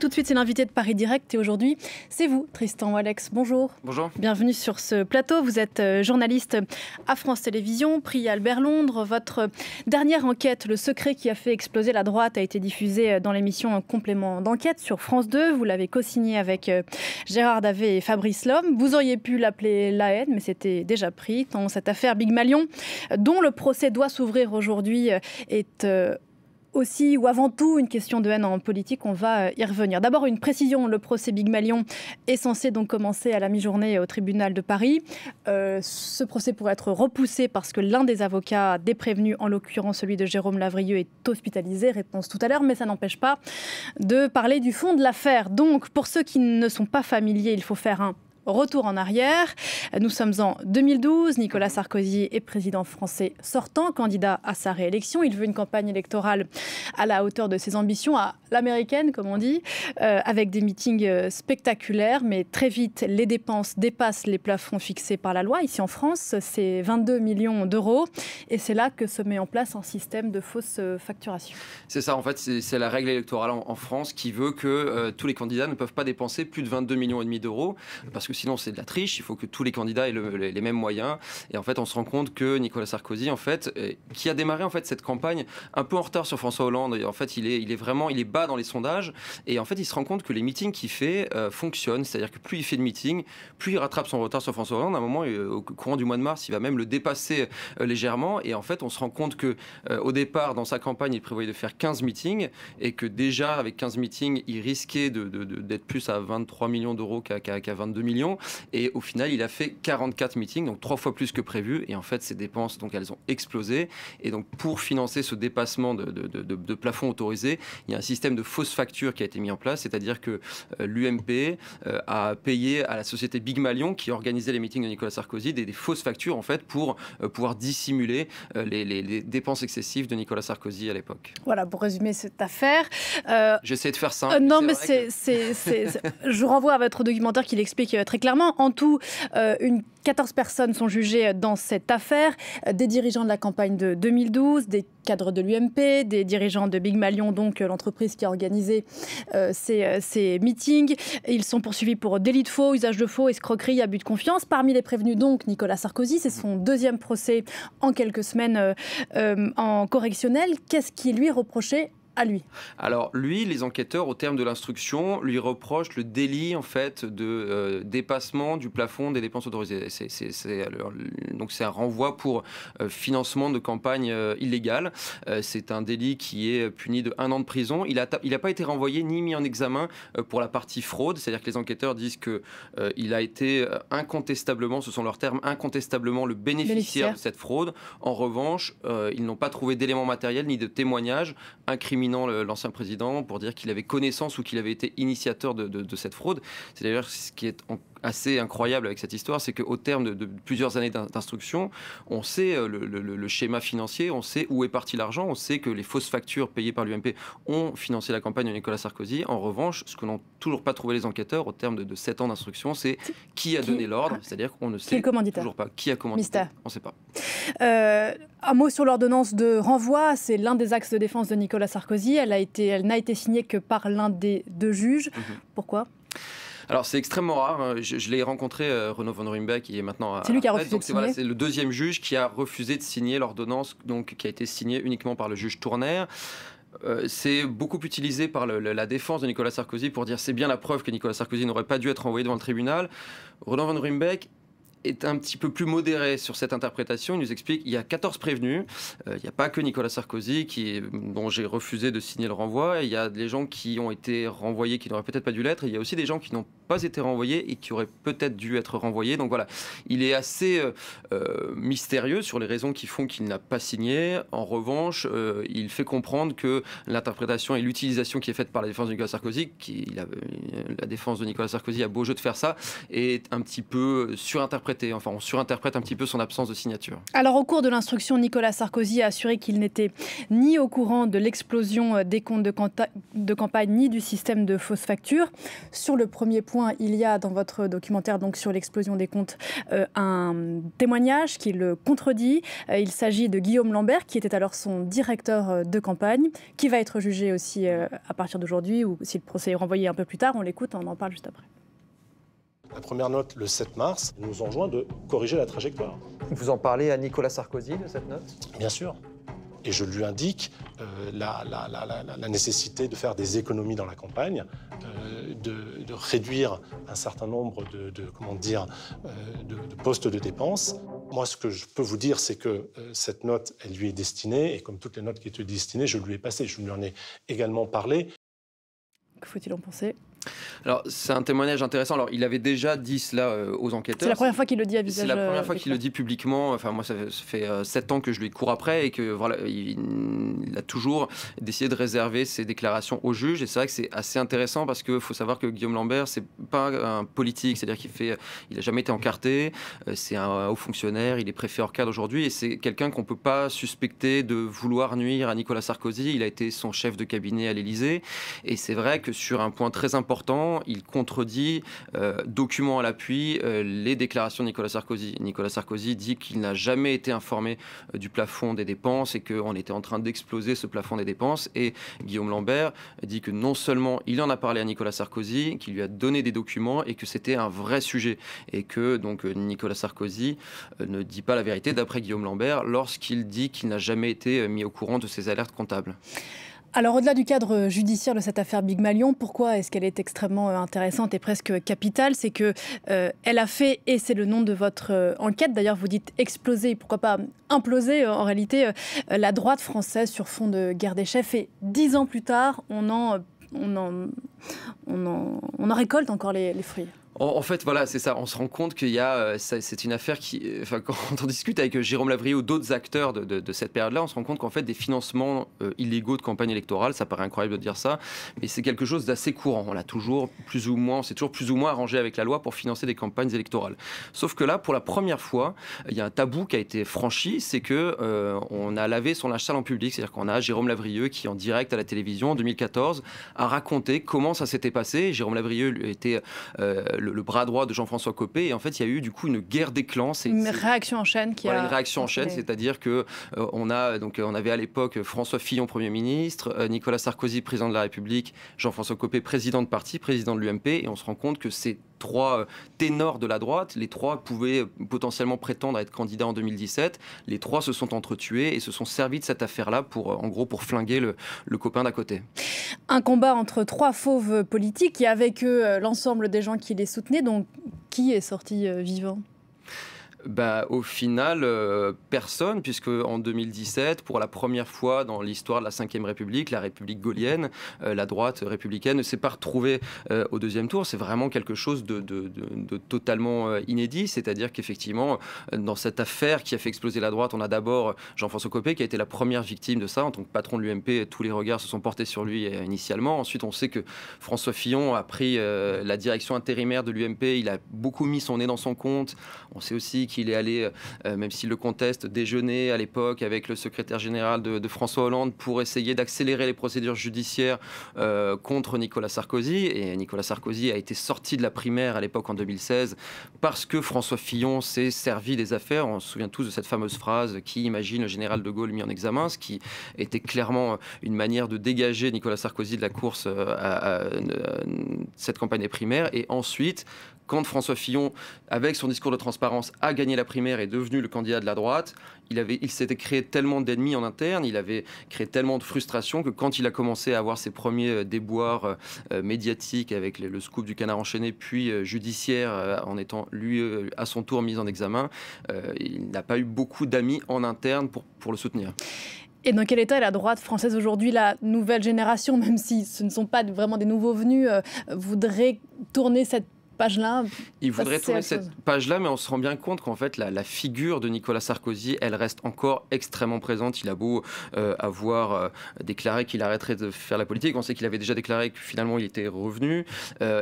Tout de suite, c'est l'invité de Paris Direct et aujourd'hui, c'est vous, Tristan Walex. Bonjour. Bonjour. Bienvenue sur ce plateau. Vous êtes journaliste à France Télévisions, prix Albert Londres. Votre dernière enquête, Le secret qui a fait exploser la droite, a été diffusée dans l'émission Complément d'enquête sur France 2. Vous l'avez co-signée avec Gérard Davet et Fabrice Lhomme. Vous auriez pu l'appeler La haine, mais c'était déjà pris. Dans cette affaire Big Malion, dont le procès doit s'ouvrir aujourd'hui, est aussi ou avant tout une question de haine en politique, on va y revenir. D'abord une précision, le procès Big Malion est censé donc commencer à la mi-journée au tribunal de Paris. Ce procès pourrait être repoussé parce que l'un des avocats des prévenus, en l'occurrence celui de Jérôme Lavrieux, est hospitalisé, réponse tout à l'heure, mais ça n'empêche pas de parler du fond de l'affaire. Donc pour ceux qui ne sont pas familiers, il faut faire un retour en arrière. Nous sommes en 2012. Nicolas Sarkozy est président français sortant, candidat à sa réélection. Il veut une campagne électorale à la hauteur de ses ambitions, à l'américaine, comme on dit, avec des meetings spectaculaires. Mais très vite, les dépenses dépassent les plafonds fixés par la loi. Ici en France, c'est 22 millions d'euros. Et c'est là que se met en place un système de fausse facturation. C'est ça, en fait, c'est la règle électorale en France qui veut que tous les candidats ne peuvent pas dépenser plus de 22,5 millions d'euros, parce que sinon c'est de la triche. Il faut que tous les candidats aient les mêmes moyens. Et en fait, on se rend compte que Nicolas Sarkozy, en fait, qui a démarré en fait cette campagne un peu en retard sur François Hollande. Et en fait, il est bas dans les sondages. Et en fait, il se rend compte que les meetings qu'il fait fonctionnent. C'est-à-dire que plus il fait de meetings, plus il rattrape son retard sur François Hollande. À un moment, au courant du mois de mars, il va même le dépasser légèrement. Et en fait, on se rend compte que au départ, dans sa campagne, il prévoyait de faire 15 meetings et que déjà avec 15 meetings, il risquait d'être plus à 23 millions d'euros qu'à 22 millions. Et au final, il a fait 44 meetings, donc 3 fois plus que prévu. Et en fait, ses dépenses, donc, elles ont explosé. Et donc, pour financer ce dépassement de plafond autorisé, il y a un système de fausses factures qui a été mis en place. C'est-à-dire que l'UMP a payé à la société Big Malion, qui organisait les meetings de Nicolas Sarkozy, des fausses factures, en fait, pour pouvoir dissimuler les dépenses excessives de Nicolas Sarkozy à l'époque. Voilà, pour résumer cette affaire. J'essaie de faire simple. Non, mais je renvoie à votre documentaire qui l'explique très clairement. En tout, 14 personnes sont jugées dans cette affaire. Des dirigeants de la campagne de 2012, des cadres de l'UMP, des dirigeants de Big Malion, donc l'entreprise qui a organisé ces meetings. Ils sont poursuivis pour délit de faux, usage de faux, escroquerie, abus de confiance. Parmi les prévenus, donc, Nicolas Sarkozy. C'est son deuxième procès en quelques semaines en correctionnel. Qu'est-ce qui lui reprochait à lui? Alors lui, les enquêteurs, au terme de l'instruction, lui reprochent le délit en fait de dépassement du plafond des dépenses autorisées. Donc c'est un renvoi pour financement de campagne illégale. C'est un délit qui est puni de 1 an de prison. Il n'a pas été renvoyé ni mis en examen pour la partie fraude, c'est-à-dire que les enquêteurs disent que il a été incontestablement, ce sont leurs termes, incontestablement le bénéficiaire de cette fraude. En revanche, ils n'ont pas trouvé d'éléments matériels ni de témoignages incriminant l'ancien président pour dire qu'il avait connaissance ou qu'il avait été initiateur de cette fraude. C'est d'ailleurs ce qui est assez incroyable avec cette histoire, c'est qu'au terme de plusieurs années d'instruction, on sait le schéma financier, on sait où est parti l'argent, on sait que les fausses factures payées par l'UMP ont financé la campagne de Nicolas Sarkozy. En revanche, ce que n'ont toujours pas trouvé les enquêteurs au terme de 7 ans d'instruction, c'est qui a donné l'ordre, c'est-à-dire qu'on ne sait toujours pas qui a commandité. Mystère. On ne sait pas. Un mot sur l'ordonnance de renvoi, c'est l'un des axes de défense de Nicolas Sarkozy. Elle n'a été signée que par l'un des deux juges. Pourquoi ? Alors c'est extrêmement rare. Je l'ai rencontré, Renaud von Ruymbeck, qui est maintenant. C'est lui qui a refusé de signer. C'est le deuxième juge qui a refusé de signer l'ordonnance, donc qui a été signée uniquement par le juge Tournaire. C'est beaucoup utilisé par la défense de Nicolas Sarkozy pour dire c'est bien la preuve que Nicolas Sarkozy n'aurait pas dû être envoyé devant le tribunal. Renaud von Ruymbeck est un petit peu plus modéré sur cette interprétation. Il nous explique qu'il y a 14 prévenus. Il n'y a pas que Nicolas Sarkozy dont j'ai refusé de signer le renvoi. Il y a des gens qui ont été renvoyés qui n'auraient peut-être pas dû l'être. Il y a aussi des gens qui n'ont pas été renvoyés et qui auraient peut-être dû être renvoyés. Donc voilà, il est assez mystérieux sur les raisons qui font qu'il n'a pas signé. En revanche, il fait comprendre que l'interprétation et l'utilisation qui est faite par la défense de Nicolas Sarkozy, la défense de Nicolas Sarkozy a beau jeu de faire ça, est un petit peu surinterprétée interprété, enfin on surinterprète un petit peu son absence de signature. Alors au cours de l'instruction, Nicolas Sarkozy a assuré qu'il n'était ni au courant de l'explosion des comptes de campagne ni du système de fausses factures. Sur le premier point, il y a dans votre documentaire donc sur l'explosion des comptes un témoignage qui le contredit. Il s'agit de Guillaume Lambert qui était alors son directeur de campagne, qui va être jugé aussi à partir d'aujourd'hui ou si le procès est renvoyé un peu plus tard. On l'écoute, on en parle juste après. La première note, le 7 mars, nous enjoint de corriger la trajectoire. Vous en parlez à Nicolas Sarkozy de cette note ? Bien sûr. Et je lui indique la nécessité de faire des économies dans la campagne, de réduire un certain nombre de postes de dépenses. Moi, ce que je peux vous dire, c'est que cette note, elle lui est destinée, et comme toutes les notes qui étaient destinées, je lui ai passé, je lui en ai également parlé. Que faut-il en penser ? Alors, c'est un témoignage intéressant. Alors, il avait déjà dit cela aux enquêteurs. C'est la première fois qu'il le dit à visage. C'est la première fois qu'il le dit publiquement. Enfin, moi, ça fait 7 ans que je lui cours après et que voilà, il a toujours décidé de réserver ses déclarations au juge. Et c'est vrai que c'est assez intéressant parce qu'il faut savoir que Guillaume Lambert, c'est pas un politique, c'est-à-dire il a jamais été encarté. C'est un haut fonctionnaire. Il est préfet hors cadre aujourd'hui et c'est quelqu'un qu'on peut pas suspecter de vouloir nuire à Nicolas Sarkozy. Il a été son chef de cabinet à l'Élysée et c'est vrai que sur un point très important, il contredit, document à l'appui, les déclarations de Nicolas Sarkozy. Nicolas Sarkozy dit qu'il n'a jamais été informé du plafond des dépenses et qu'on était en train d'exploser ce plafond des dépenses. Et Guillaume Lambert dit que non seulement il en a parlé à Nicolas Sarkozy, qu'il lui a donné des documents et que c'était un vrai sujet. Et que donc Nicolas Sarkozy ne dit pas la vérité d'après Guillaume Lambert lorsqu'il dit qu'il n'a jamais été mis au courant de ces alertes comptables. Alors, au-delà du cadre judiciaire de cette affaire Big Malion, pourquoi est-ce qu'elle est extrêmement intéressante et presque capitale ? C'est que elle a fait, et c'est le nom de votre enquête, d'ailleurs vous dites exploser, pourquoi pas imploser en réalité, la droite française sur fond de guerre des chefs. Et 10 ans plus tard, on en récolte encore les fruits. En fait, voilà, c'est ça. On se rend compte qu'il y a, c'est une affaire qui, enfin, quand on discute avec Jérôme Lavrieux ou d'autres acteurs de cette période-là, on se rend compte qu'en fait, des financements illégaux de campagne électorale, ça paraît incroyable de dire ça, mais c'est quelque chose d'assez courant. On l'a toujours plus ou moins, on s'est toujours plus ou moins arrangé avec la loi pour financer des campagnes électorales. Sauf que là, pour la première fois, il y a un tabou qui a été franchi, c'est que on a lavé son linge sale en public, c'est-à-dire qu'on a Jérôme Lavrieux qui, en direct à la télévision en 2014, a raconté comment ça s'était passé. Jérôme Lavrieux était le bras droit de Jean-François Copé, et en fait il y a eu du coup une guerre des clans. Une réaction en chaîne qui une réaction en chaîne, c'est-à-dire que on avait à l'époque François Fillon Premier ministre, Nicolas Sarkozy président de la République, Jean-François Copé président de parti, président de l'UMP, et on se rend compte que ces trois ténors de la droite, les trois pouvaient potentiellement prétendre être candidats en 2017. Les trois se sont entretués et se sont servis de cette affaire-là pour flinguer le copain d'à côté. Un combat entre trois fauves politiques et avec eux l'ensemble des gens qui les soutenaient. Donc, qui est sorti vivant ? Au final, personne, puisque en 2017, pour la première fois dans l'histoire de la Ve République, la République gaullienne, la droite républicaine ne s'est pas retrouvée au deuxième tour. C'est vraiment quelque chose de totalement inédit, c'est-à-dire qu'effectivement, dans cette affaire qui a fait exploser la droite, on a d'abord Jean-François Copé qui a été la première victime de ça. En tant que patron de l'UMP, tous les regards se sont portés sur lui initialement. Ensuite, on sait que François Fillon a pris la direction intérimaire de l'UMP. Il a beaucoup mis son nez dans son compte. On sait aussi qu'il est allé, même s'il le conteste, déjeuner à l'époque avec le secrétaire général de François Hollande pour essayer d'accélérer les procédures judiciaires contre Nicolas Sarkozy. Et Nicolas Sarkozy a été sorti de la primaire à l'époque en 2016 parce que François Fillon s'est servi des affaires. On se souvient tous de cette fameuse phrase « Qui imagine le général de Gaulle mis en examen ?», ce qui était clairement une manière de dégager Nicolas Sarkozy de la course à cette campagne des primaires. Et ensuite, quand François Fillon, avec son discours de transparence, a gagné la primaire et est devenu le candidat de la droite, il s'était créé tellement d'ennemis en interne, il avait créé tellement de frustration que quand il a commencé à avoir ses premiers déboires médiatiques avec le scoop du Canard enchaîné, puis judiciaire, en étant lui à son tour mis en examen, il n'a pas eu beaucoup d'amis en interne pour le soutenir. Et dans quel état est la droite française aujourd'hui ? La nouvelle génération, même si ce ne sont pas vraiment des nouveaux venus, voudrait tourner cette page-là. Il voudrait passer tourner à autre cette chose. page-là, mais on se rend bien compte qu'en fait, la figure de Nicolas Sarkozy, elle reste encore extrêmement présente. Il a beau avoir déclaré qu'il arrêterait de faire la politique. On sait qu'il avait déjà déclaré que finalement, il était revenu.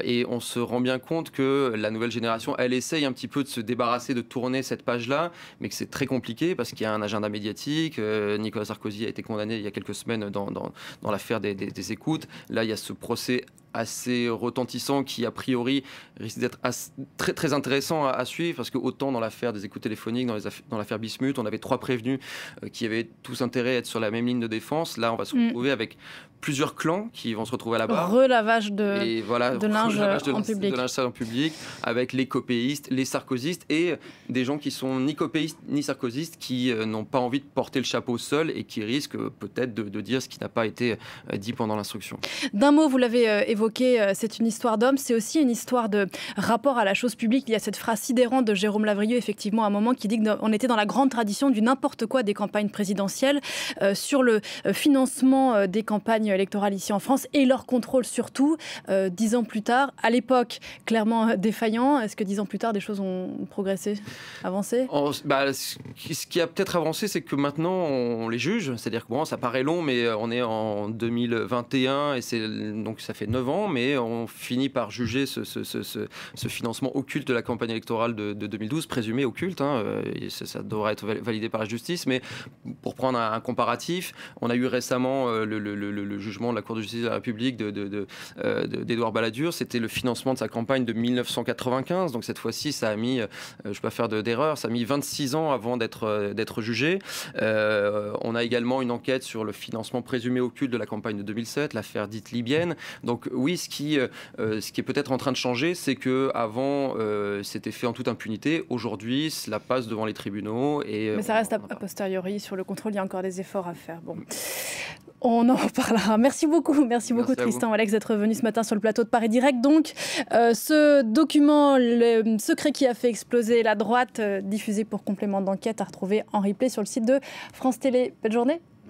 Et on se rend bien compte que la nouvelle génération, elle essaye un petit peu de se débarrasser, de tourner cette page-là, mais que c'est très compliqué parce qu'il y a un agenda médiatique. Nicolas Sarkozy a été condamné il y a quelques semaines dans l'affaire des écoutes. Là, il y a ce procès assez retentissant qui, a priori, risque d'être très, très intéressant à suivre parce que autant dans l'affaire des écoutes téléphoniques, dans l'affaire Bismuth, on avait 3 prévenus qui avaient tous intérêt à être sur la même ligne de défense. Là, on va se retrouver avec plusieurs clans qui vont se retrouver à la barre. Relavage de linge en public. De linge sale en public, avec les copéistes, les sarkozystes et des gens qui sont ni copéistes ni sarkozystes qui n'ont pas envie de porter le chapeau seul et qui risquent peut-être de dire ce qui n'a pas été dit pendant l'instruction. D'un mot, vous l'avez évoqué, c'est une histoire d'homme, c'est aussi une histoire de rapport à la chose publique. Il y a cette phrase sidérante de Jérôme Lavrieux, effectivement, à un moment, qui dit qu'on était dans la grande tradition du n'importe quoi des campagnes présidentielles, sur le financement des campagnes électorales ici en France et leur contrôle surtout, 10 ans plus tard. À l'époque, clairement défaillant. Est-ce que 10 ans plus tard, des choses ont progressé, avancé ? Ce qui a peut-être avancé, c'est que maintenant, on les juge. C'est-à-dire que bon, ça paraît long, mais on est en 2021 et donc ça fait 9 ans, mais on finit par juger ce financement occulte de la campagne électorale de 2012, présumé occulte. Et ça devrait être validé par la justice. Mais pour prendre un comparatif, on a eu récemment le jugement de la Cour de justice de la République d'Édouard Balladur. C'était le financement de sa campagne de 1995. Donc cette fois-ci, ça a mis, je ne vais pas faire d'erreur, ça a mis 26 ans avant d'être jugé. On a également une enquête sur le financement présumé occulte de la campagne de 2007, l'affaire dite libyenne. Donc oui, ce qui est peut-être en train de changer, c'est qu'avant, c'était fait en toute impunité. Aujourd'hui, cela passe devant les tribunaux. Mais ça reste a posteriori. Sur le contrôle, il y a encore des efforts à faire. Bon. On en reparlera. Merci beaucoup Tristan Alex d'être venu ce matin sur le plateau de Paris Direct. Donc, ce document, le secret qui a fait exploser la droite, diffusé pour complément d'enquête, à retrouver en replay sur le site de France Télé. Belle journée.